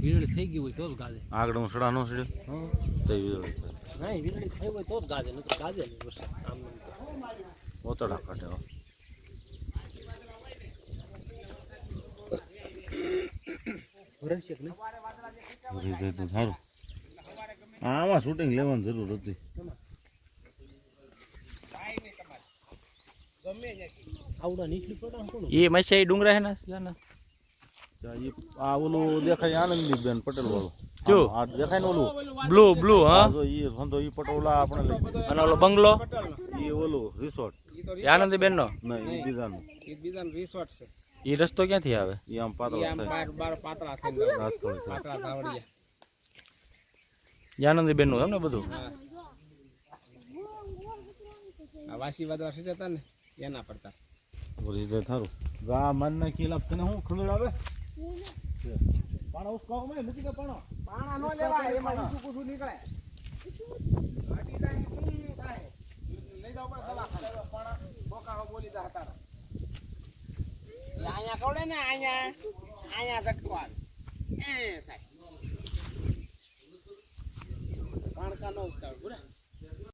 વીજળી થઈ ગઈ હોય તો જ ગાજે. આગળ હું સડા નો સડ્યો હા તો વીજળી થાય. નહીં વીજળી થઈ હોય તો જ ગાજે, નકર ગાજે નહીં વરસાદ આમ એમ તો. ઓતડા કાઢે હો. વરસશે કે નહીં? ઉરી જાય તો સારું. આમાં શૂટિંગ લેવાની જરૂર હતી. આવડા નીચલી પડે કોણ? એ મસાઈ ડુંગરા હે ના યાના આ ઓલું દેખાય આનંદીબેન પટેલ વાળું. જો આ દેખાય ને ઓલું બ્લુ બ્લુ હા. જો ઈ ધંધો ઈ પટોલા આપણે લઈ ગયા. અને ઓલો બંગલો ઈ ઓલું રિસોર્ટ એ આનંદીબેન નો નહીં ઈ બીજાનું. બીજાનો રિસોર્ટ છે. એ રસ્તો ક્યાંથી આવે? ઈ આમ પાતળો આમ થાય. બાર પાતળા થઈને રાસ્તો છે. પાતળા ધાવડિયા. એ આનંદીબેન નું એમ ને બધું. હા આ વાસી વાદળા સીધા હતા ને એના પડતા. ઉરી જાય થારું. ગા મન ના ખિલાફ તને હું ખંડળ આવે? પાણા ઉસકાવ મે મૂકી દે પાણા. પાણા નો લેવાય એમાં ઊંચું કૂચું નીકળે. અડી જાય ઈ થાય. લઈ જાવ પડે દવાખાને. પાણા બોકાળો બોલી દા હતા. અહીંયા કવડે ને અહીંયા ઝટકો આવે. એ થાય. કાણકા નો ઉસકાવ પૂરા.